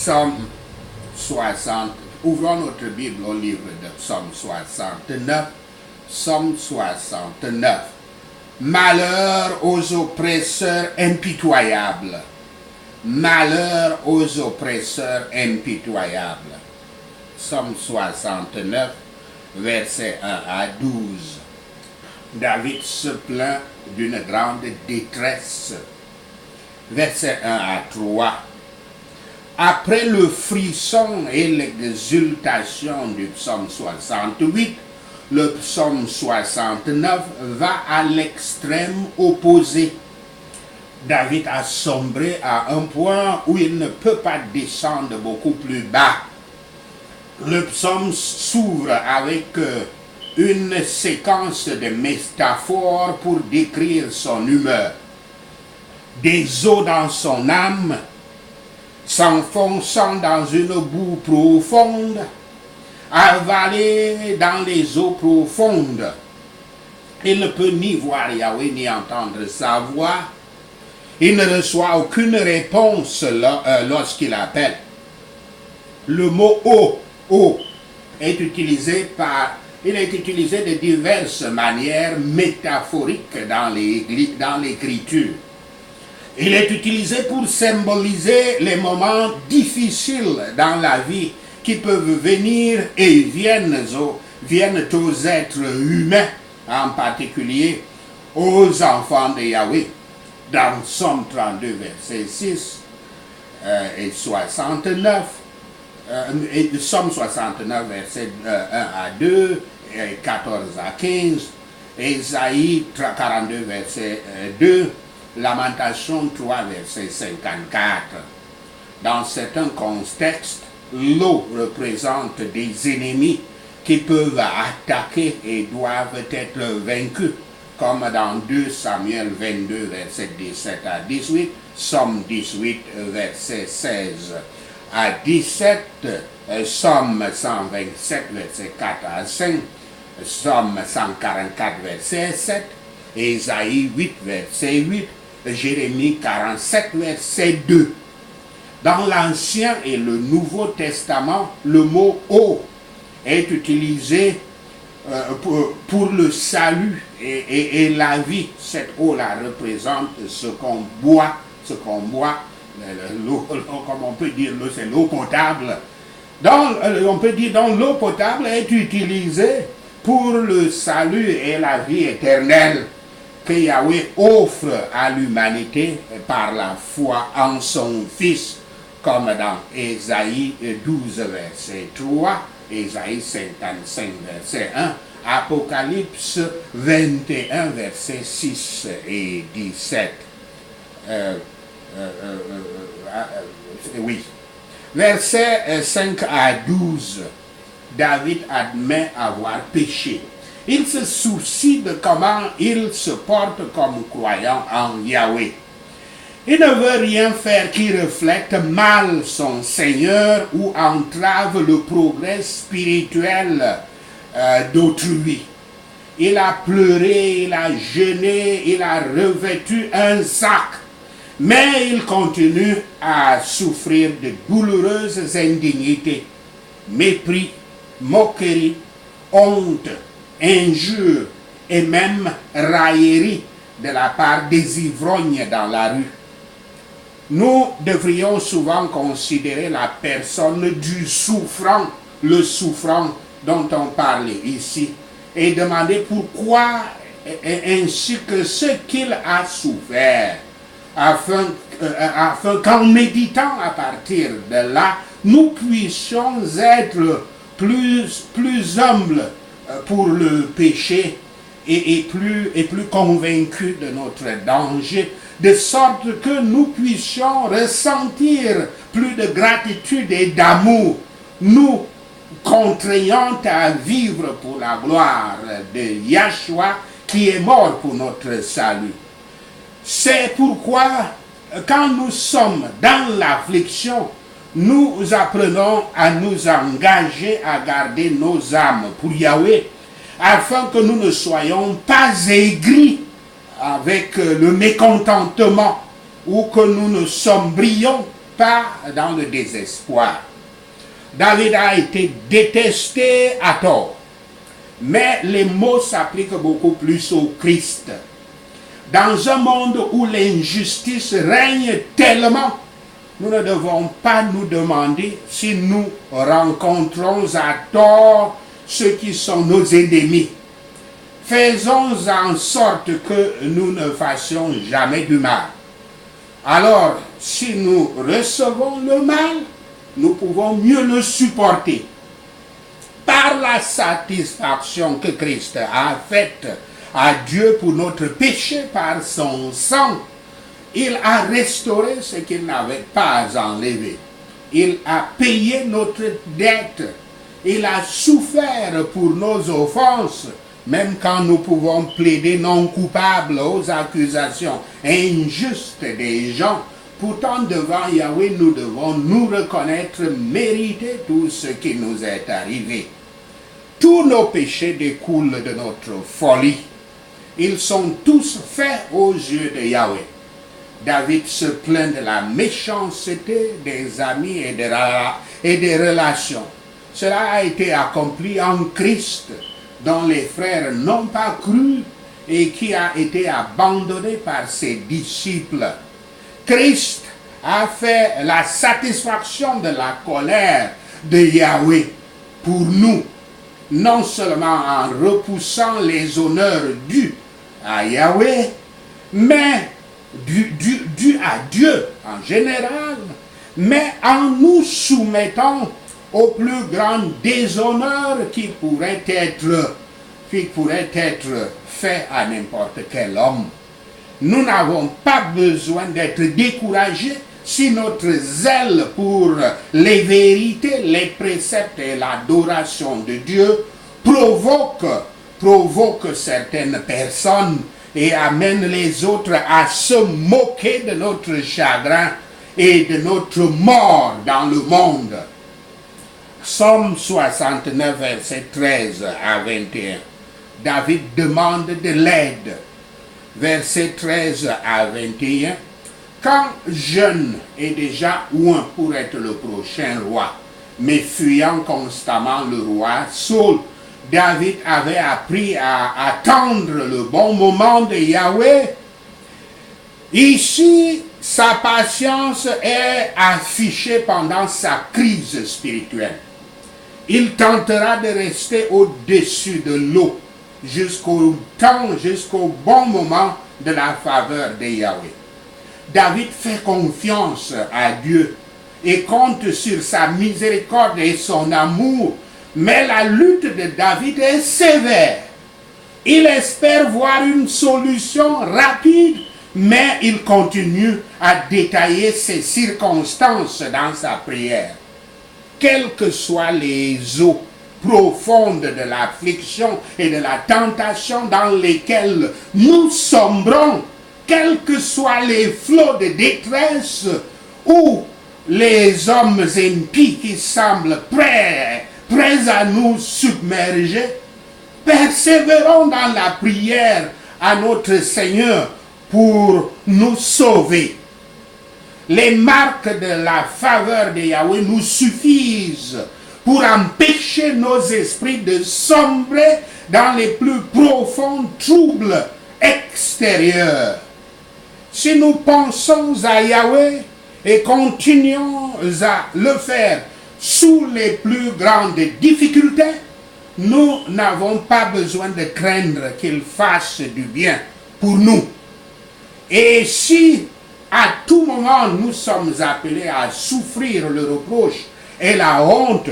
Psaume 60. Ouvrons notre Bible au livre de Psaume 69. Psaume 69. Malheur aux oppresseurs impitoyables. Malheur aux oppresseurs impitoyables. Psaume 69, versets 1 à 12. David se plaint d'une grande détresse. Versets 1 à 3. Après le frisson et l'exultation du psaume 68, le psaume 69 va à l'extrême opposé. David a sombré à un point où il ne peut pas descendre beaucoup plus bas. Le psaume s'ouvre avec une séquence de métaphores pour décrire son humeur. Des eaux dans son âme, s'enfonçant dans une boue profonde, avalé dans les eaux profondes. Il ne peut ni voir Yahweh ni entendre sa voix. Il ne reçoit aucune réponse lorsqu'il appelle. Le mot eau est utilisé de diverses manières métaphoriques dans l'écriture. Il est utilisé pour symboliser les moments difficiles dans la vie qui peuvent venir et viennent aux êtres humains, en particulier aux enfants de Yahweh. Dans Psaume 32, verset 6 et 69, et Psaume 69, verset 1 à 2, et 14 à 15, Ésaïe 42, verset 2, Lamentation 3, verset 54. Dans certains contextes, l'eau représente des ennemis qui peuvent attaquer et doivent être vaincus, comme dans 2 Samuel 22, verset 17 à 18, Psaume 18, verset 16 à 17, Psaume 127, verset 4 à 5, Psaume 144, verset 7, Ésaïe 8, verset 8, Jérémie 47, verset 2. Dans l'Ancien et le Nouveau Testament, le mot eau est utilisé pour le salut et la vie. Cette eau-là représente ce qu'on boit, l'eau, comme on peut dire, c'est l'eau potable. On peut dire donc l'eau potable est utilisée pour le salut et la vie éternelle que Yahweh offre à l'humanité par la foi en son Fils, comme dans Ésaïe 12, verset 3, Ésaïe 55, verset 1, Apocalypse 21, verset 6 et 17. Oui. Versets 5 à 12, David admet avoir péché. Il se soucie de comment il se porte comme croyant en Yahweh. Il ne veut rien faire qui reflète mal son Seigneur ou entrave le progrès spirituel d'autrui. Il a pleuré, il a jeûné, il a revêtu un sac, mais il continue à souffrir de douloureuses indignités, mépris, moquerie, honte, injures et même raillerie de la part des ivrognes dans la rue. Nous devrions souvent considérer la personne du souffrant, le souffrant dont on parle ici, et demander pourquoi ainsi que ce qu'il a souffert, afin qu'en méditant à partir de là, nous puissions être plus humbles pour le péché et plus convaincus de notre danger, de sorte que nous puissions ressentir plus de gratitude et d'amour, nous contraignant à vivre pour la gloire de Yahshua qui est mort pour notre salut. C'est pourquoi, quand nous sommes dans l'affliction, nous apprenons à nous engager à garder nos âmes pour Yahweh, afin que nous ne soyons pas aigris avec le mécontentement, ou que nous ne sombrions pas dans le désespoir. David a été détesté à tort. Mais les mots s'appliquent beaucoup plus au Christ. Dans un monde où l'injustice règne tellement, nous ne devons pas nous demander si nous rencontrons à tort ceux qui sont nos ennemis. Faisons en sorte que nous ne fassions jamais du mal. Alors, si nous recevons le mal, nous pouvons mieux le supporter. Par la satisfaction que Christ a faite à Dieu pour notre péché par son sang, il a restauré ce qu'il n'avait pas enlevé. Il a payé notre dette. Il a souffert pour nos offenses, même quand nous pouvons plaider non coupables aux accusations injustes des gens. Pourtant, devant Yahweh, nous devons nous reconnaître mériter tout ce qui nous est arrivé. Tous nos péchés découlent de notre folie. Ils sont tous faits aux yeux de Yahweh. David se plaint de la méchanceté des amis et des relations. Cela a été accompli en Christ, dont les frères n'ont pas cru et qui a été abandonné par ses disciples. Christ a fait la satisfaction de la colère de Yahweh pour nous, non seulement en repoussant les honneurs dus à Yahweh, mais dus à Dieu en général, mais en nous soumettant au plus grand déshonneur qui pourrait être fait à n'importe quel homme. Nous n'avons pas besoin d'être découragés si notre zèle pour les vérités, les préceptes et l'adoration de Dieu provoque certaines personnes et amène les autres à se moquer de notre chagrin et de notre mort dans le monde. Psaume 69, versets 13 à 21. David demande de l'aide. Versets 13 à 21. Quand jeune et déjà loin pour être le prochain roi, mais fuyant constamment le roi Saul, David avait appris à attendre le bon moment de Yahweh. Ici, sa patience est affichée pendant sa crise spirituelle. Il tentera de rester au-dessus de l'eau jusqu'au bon moment de la faveur de Yahweh. David fait confiance à Dieu et compte sur sa miséricorde et son amour, mais la lutte de David est sévère. Il espère voir une solution rapide, mais il continue à détailler ses circonstances dans sa prière. Quelles que soient les eaux profondes de l'affliction et de la tentation dans lesquelles nous sombrons, quels que soient les flots de détresse ou les hommes impies qui semblent prêts à nous submerger, persévérons dans la prière à notre Seigneur pour nous sauver. Les marques de la faveur de Yahweh nous suffisent pour empêcher nos esprits de sombrer dans les plus profonds troubles extérieurs. Si nous pensons à Yahweh et continuons à le faire sous les plus grandes difficultés, nous n'avons pas besoin de craindre qu'il fasse du bien pour nous. Et si à tout moment nous sommes appelés à souffrir le reproche et la honte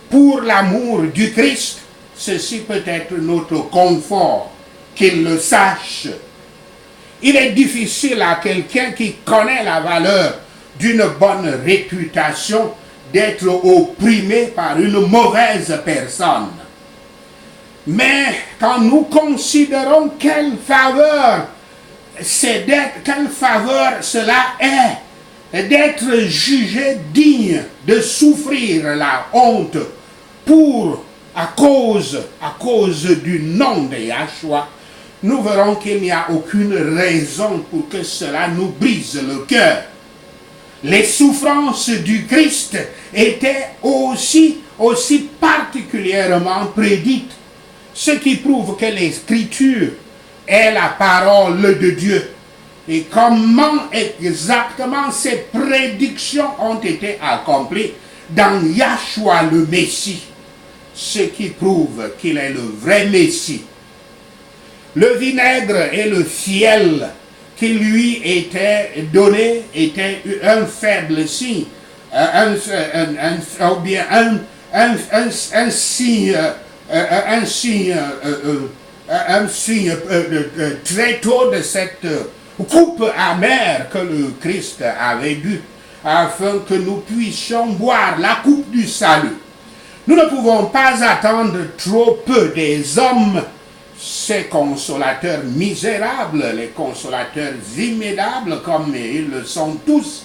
pour l'amour du Christ, ceci peut être notre confort, qu'il le sache. Il est difficile à quelqu'un qui connaît la valeur d'une bonne réputation d'être opprimé par une mauvaise personne. Mais quand nous considérons quelle faveur cela est d'être jugé digne de souffrir la honte à cause du nom de Yahshua, nous verrons qu'il n'y a aucune raison pour que cela nous brise le cœur. Les souffrances du Christ étaient aussi particulièrement prédites, ce qui prouve que l'Écriture est la parole de Dieu. Et comment exactement ces prédictions ont été accomplies dans Yahshua le Messie, ce qui prouve qu'il est le vrai Messie. Le vinaigre et le fiel qui lui était donné était un faible signe, un signe très tôt de cette coupe amère que le Christ avait bu, afin que nous puissions boire la coupe du salut. Nous ne pouvons pas attendre trop peu des hommes, ces consolateurs misérables, les consolateurs immédiables comme ils le sont tous.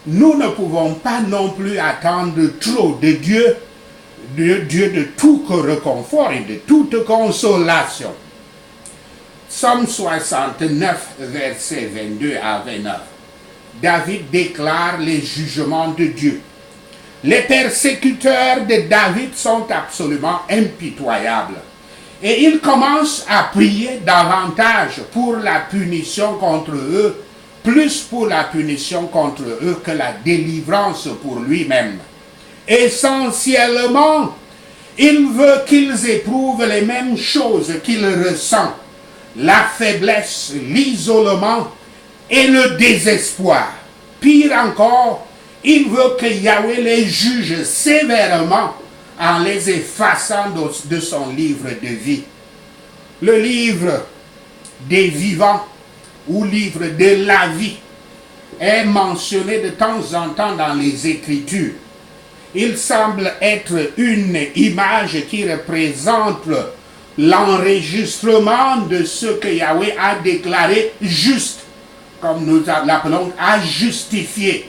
Nous ne pouvons pas non plus attendre trop de Dieu, de tout réconfort et de toute consolation. Psaume 69, versets 22 à 29. David déclare les jugements de Dieu. Les persécuteurs de David sont absolument impitoyables. Et il commence à prier davantage pour la punition contre eux, plus pour la punition contre eux que la délivrance pour lui-même. Essentiellement, il veut qu'ils éprouvent les mêmes choses qu'il ressent, la faiblesse, l'isolement et le désespoir. Pire encore, il veut que Yahweh les juge sévèrement en les effaçant de son livre de vie. Le livre des vivants ou livre de la vie est mentionné de temps en temps dans les Écritures. Il semble être une image qui représente l'enregistrement de ce que Yahweh a déclaré juste, comme nous l'appelons, à justifier.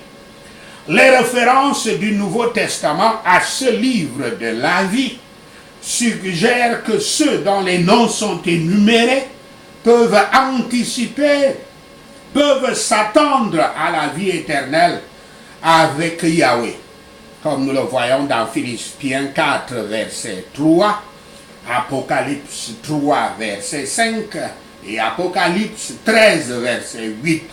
Les références du Nouveau Testament à ce livre de la vie suggèrent que ceux dont les noms sont énumérés peuvent anticiper, peuvent s'attendre à la vie éternelle avec Yahweh. Comme nous le voyons dans Philippiens 4, verset 3, Apocalypse 3, verset 5 et Apocalypse 13, verset 8.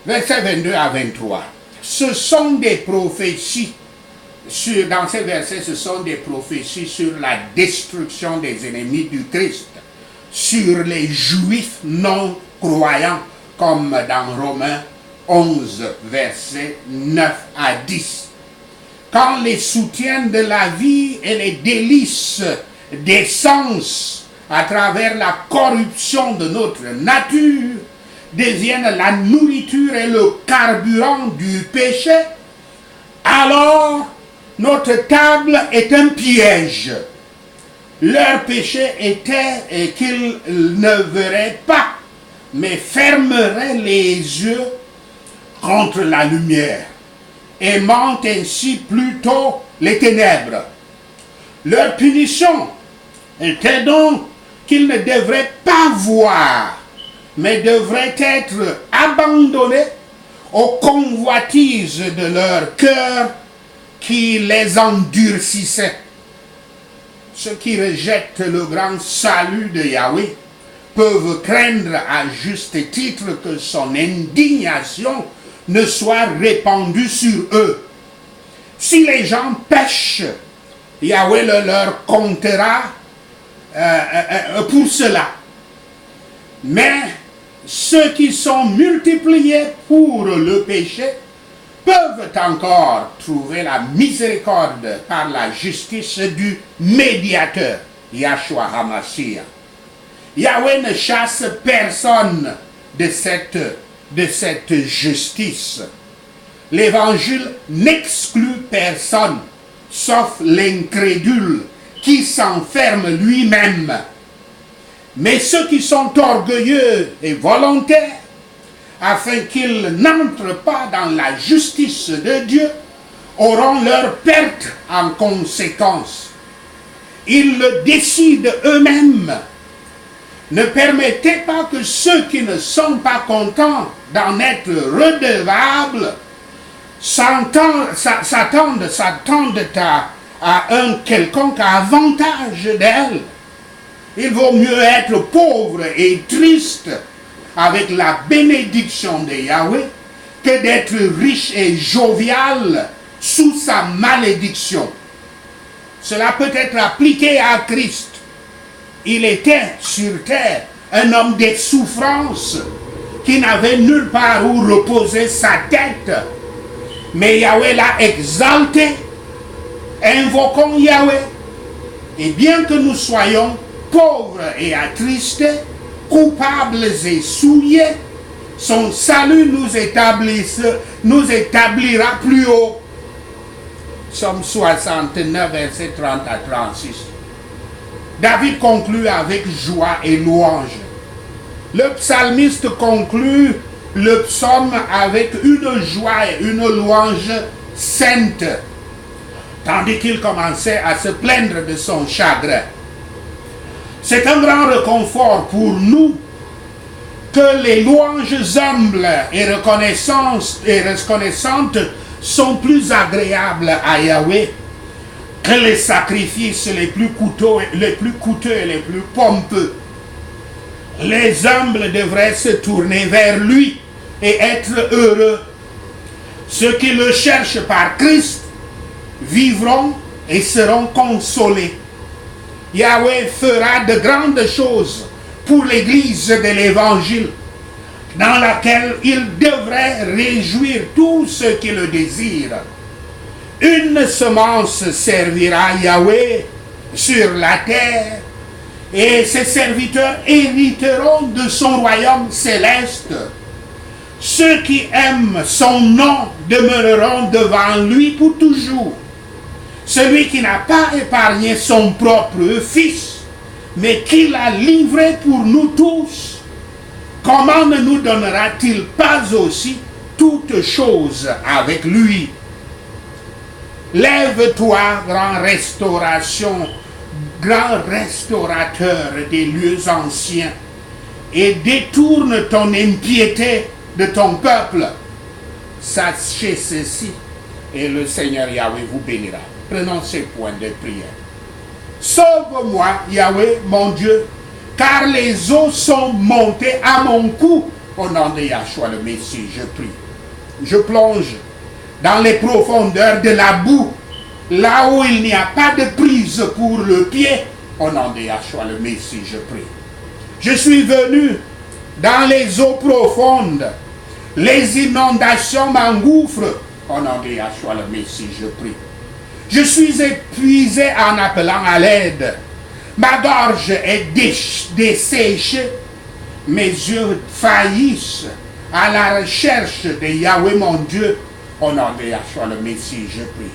Verset 22 à 23. Ce sont des prophéties, dans ces versets, ce sont des prophéties sur la destruction des ennemis du Christ, sur les Juifs non croyants, comme dans Romains 11, versets 9 à 10. Quand les soutiens de la vie et les délices des sens à travers la corruption de notre nature deviennent la nourriture et le carburant du péché, alors notre table est un piège. Leur péché était qu'ils ne verraient pas, mais fermeraient les yeux contre la lumière, aimant ainsi plutôt les ténèbres. Leur punition était donc qu'ils ne devraient pas voir, mais devraient être abandonnés aux convoitises de leur cœur qui les endurcissaient. Ceux qui rejettent le grand salut de Yahweh peuvent craindre à juste titre que son indignation ne soit répandue sur eux. Si les gens pêchent, Yahweh le leur comptera pour cela. Mais ceux qui sont multipliés pour le péché peuvent encore trouver la miséricorde par la justice du médiateur, Yahshua HaMashiach. Yahweh ne chasse personne de cette justice. L'évangile n'exclut personne, sauf l'incrédule qui s'enferme lui-même. Mais ceux qui sont orgueilleux et volontaires, afin qu'ils n'entrent pas dans la justice de Dieu, auront leur perte en conséquence. Ils le décident eux-mêmes. Ne permettez pas que ceux qui ne sont pas contents d'en être redevables s'attendent à un quelconque avantage d'elle. Il vaut mieux être pauvre et triste avec la bénédiction de Yahweh que d'être riche et jovial sous sa malédiction. Cela peut être appliqué à Christ. Il était sur terre un homme des souffrances qui n'avait nulle part où reposer sa tête. Mais Yahweh l'a exalté. Invoquons Yahweh. Et bien que nous soyons pauvres et attristés, coupables et souillés, son salut nous établira plus haut. Psaume 69, versets 30 à 36. David conclut avec joie et louange. Le psalmiste conclut le psaume avec une joie et une louange sainte, tandis qu'il commençait à se plaindre de son chagrin. C'est un grand réconfort pour nous que les louanges humbles et reconnaissantes sont plus agréables à Yahweh que les sacrifices les plus coûteux et les plus pompeux. Les humbles devraient se tourner vers lui et être heureux. Ceux qui le cherchent par Christ vivront et seront consolés. Yahweh fera de grandes choses pour l'église de l'évangile, dans laquelle il devrait réjouir tous ceux qui le désirent. Une semence servira Yahweh sur la terre, et ses serviteurs hériteront de son royaume céleste. Ceux qui aiment son nom demeureront devant lui pour toujours. Celui qui n'a pas épargné son propre Fils, mais qui l'a livré pour nous tous, comment ne nous donnera-t-il pas aussi toutes choses avec lui? Lève-toi, grand restaurateur des lieux anciens, et détourne ton impiété de ton peuple. Sachez ceci, et le Seigneur Yahweh vous bénira. Prenons ces points de prière. Sauve-moi, Yahweh, mon Dieu, car les eaux sont montées à mon cou. Au nom de Yahshua le Messie, je prie. Je plonge dans les profondeurs de la boue, là où il n'y a pas de prise pour le pied. Au nom de Yahshua le Messie, je prie. Je suis venu dans les eaux profondes. Les inondations m'engouffrent. Au nom de Yahshua le Messie, je prie. Je suis épuisé en appelant à l'aide. Ma gorge est desséchée. Mes yeux faillissent à la recherche de Yahweh mon Dieu. Au nom de Yahshua le Messie, je prie.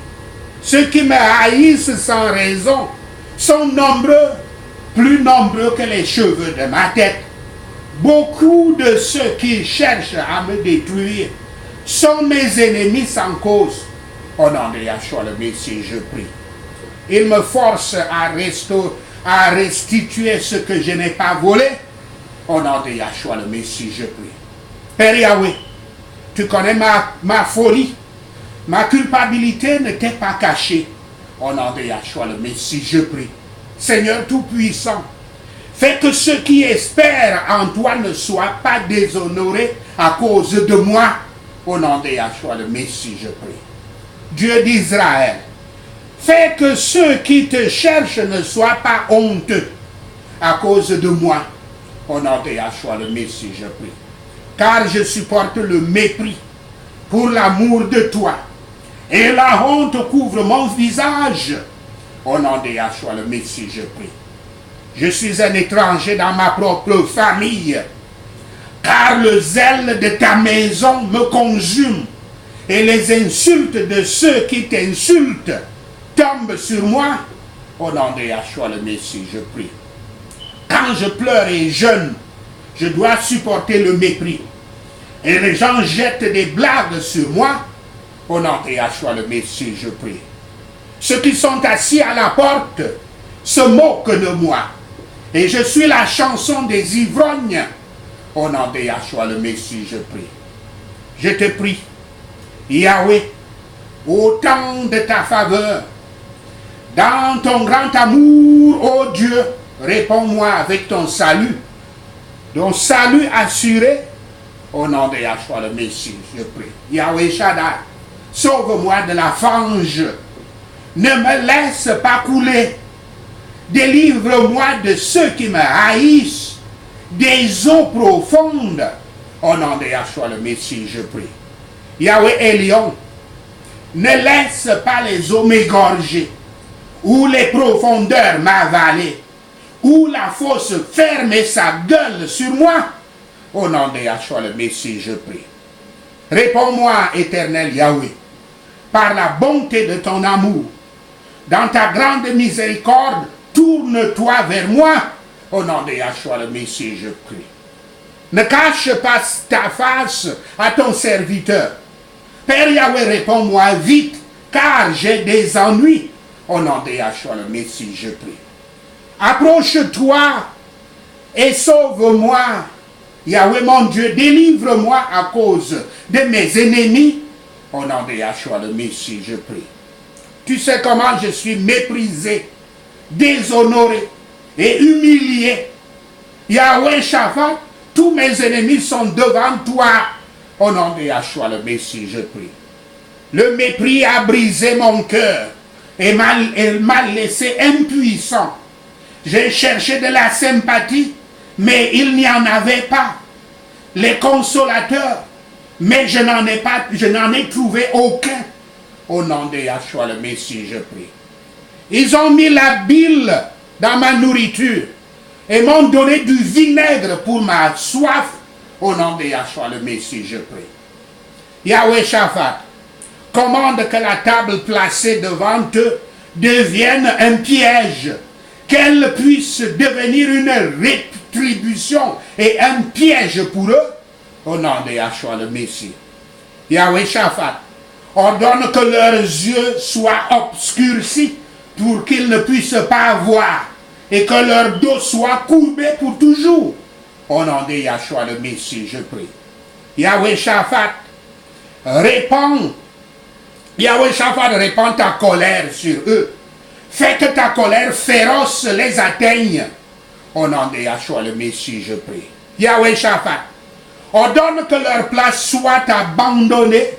Ceux qui me haïssent sans raison sont nombreux, plus nombreux que les cheveux de ma tête. Beaucoup de ceux qui cherchent à me détruire sont mes ennemis sans cause. Au nom de Yahshua le Messie, je prie. Il me force à restituer ce que je n'ai pas volé. Au nom de Yahshua le Messie, je prie. Père Yahweh, tu connais ma folie. Ma culpabilité ne t'est pas cachée. Au nom de Yahshua le Messie, je prie. Seigneur Tout-Puissant, fais que ceux qui espèrent en toi ne soient pas déshonorés à cause de moi. Au nom de Yahshua le Messie, je prie. Dieu d'Israël, fais que ceux qui te cherchent ne soient pas honteux à cause de moi. Au nom de Yahshua le Messie, je prie. Car je supporte le mépris pour l'amour de toi. Et la honte couvre mon visage. Au nom de Yahshua le Messie, je prie. Je suis un étranger dans ma propre famille. Car le zèle de ta maison me consume. Et les insultes de ceux qui t'insultent tombent sur moi. Au nom de Yahshua le Messie, je prie. Quand je pleure et jeûne, je dois supporter le mépris. Et les gens jettent des blagues sur moi. Au nom de Yahshua le Messie, je prie. Ceux qui sont assis à la porte se moquent de moi. Et je suis la chanson des ivrognes. Au nom de Yahshua le Messie, je prie. Je te prie, Yahweh, au temps de ta faveur. Dans ton grand amour, ô Dieu, réponds-moi avec ton salut. Ton salut assuré, au nom de Yahshua le Messie, je prie. Yahweh Shaddai, sauve-moi de la fange. Ne me laisse pas couler. Délivre-moi de ceux qui me haïssent, des eaux profondes. Au nom de Yahshua le Messie, je prie. Yahweh Elion, ne laisse pas les eaux m'égorger, ou les profondeurs m'avaler, ou la fosse fermer sa gueule sur moi. Au nom de Yahshua le Messie, je prie. Réponds-moi, éternel Yahweh, par la bonté de ton amour. Dans ta grande miséricorde, tourne-toi vers moi. Au nom de Yahshua le Messie, je prie. Ne cache pas ta face à ton serviteur. Père Yahweh, réponds-moi vite, car j'ai des ennuis. Au nom de Yahshua le Messie, je prie. Approche-toi et sauve-moi. Yahweh mon Dieu, délivre-moi à cause de mes ennemis. Au nom de Yahshua le Messie, je prie. Tu sais comment je suis méprisé, déshonoré et humilié. Yahweh Shaphat, tous mes ennemis sont devant toi. Au nom de Yahshua le Messie, je prie. Le mépris a brisé mon cœur et m'a laissé impuissant. J'ai cherché de la sympathie, mais il n'y en avait pas. Les consolateurs, mais je n'en ai trouvé aucun. Au nom de Yahshua le Messie, je prie. Ils ont mis la bile dans ma nourriture et m'ont donné du vinaigre pour ma soif. Au nom de Yahshua le Messie, je prie. Yahweh Shaphat, commande que la table placée devant eux devienne un piège, qu'elle puisse devenir une rétribution et un piège pour eux. Au nom de Yahshua le Messie. Yahweh Shaphat, ordonne que leurs yeux soient obscurcis pour qu'ils ne puissent pas voir et que leur dos soit courbé pour toujours. Au nom de Yahshua le Messie, je prie. Yahweh Shaphat, répand ta colère sur eux. Fais que ta colère féroce les atteigne. Au nom de Yahshua le Messie, je prie. Yahweh Shaphat, ordonne que leur place soit abandonnée,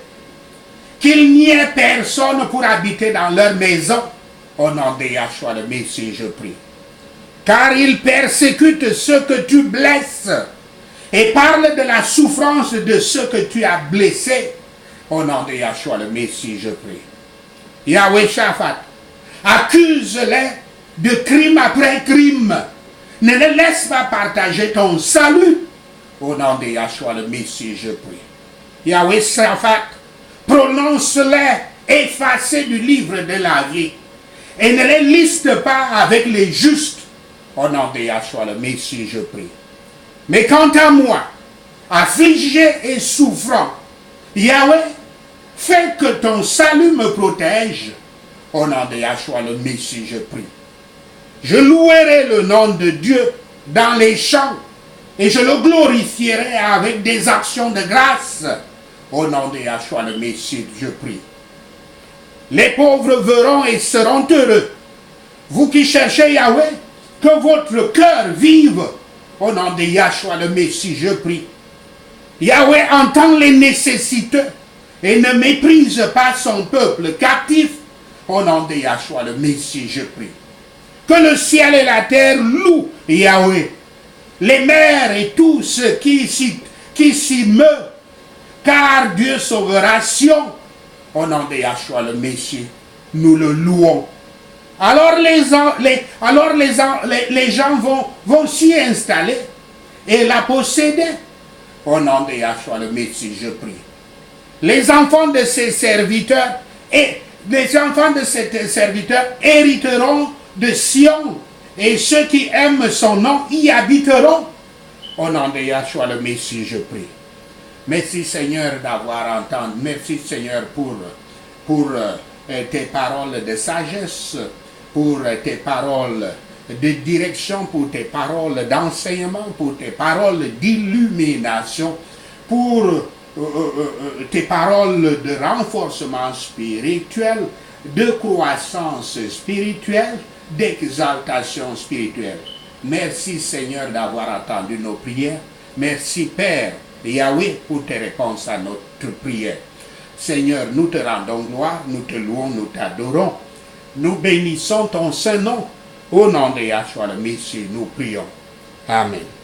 qu'il n'y ait personne pour habiter dans leur maison. Au nom de Yahshua le Messie, je prie. Car ils persécutent ceux que tu blesses et parlent de la souffrance de ceux que tu as blessés. Au nom de Yahshua le Messie, je prie. Yahweh Shaphat, accuse-les de crime après crime. Ne les laisse pas partager ton salut. Au nom de Yahshua le Messie, je prie. Yahweh Shaphat, prononce-les effacés du livre de la vie et ne les liste pas avec les justes. Au nom de Yahshua le Messie, je prie. Mais quant à moi, affligé et souffrant, Yahweh, fais que ton salut me protège. Au nom de Yahshua le Messie, je prie. Je louerai le nom de Dieu dans les champs et je le glorifierai avec des actions de grâce. Au nom de Yahshua le Messie, je prie. Les pauvres verront et seront heureux. Vous qui cherchez Yahweh, que votre cœur vive. Au nom de Yahshua le Messie, je prie. Yahweh entend les nécessiteux et ne méprise pas son peuple captif. Au nom de Yahshua le Messie, je prie. Que le ciel et la terre louent Yahweh. Les mers et tous ceux qui s'y meurent. Car Dieu sauvera Sion. Au nom de Yahshua le Messie, nous le louons. Alors les gens vont s'y installer et la posséder. Au nom de Yahshua le Messie, je prie. Les enfants de ses serviteurs hériteront de Sion et ceux qui aiment son nom y habiteront. Au nom de Yahshua le Messie, je prie. Merci Seigneur d'avoir entendu. Merci Seigneur pour tes paroles de sagesse, pour tes paroles de direction, pour tes paroles d'enseignement, pour tes paroles d'illumination, pour tes paroles de renforcement spirituel, de croissance spirituelle, d'exaltation spirituelle. Merci Seigneur d'avoir entendu nos prières. Merci Père Yahweh pour tes réponses à notre prière. Seigneur, nous te rendons gloire, nous te louons, nous t'adorons. Nous bénissons ton saint nom. Au nom de Yahshua le Messie, nous prions. Amen.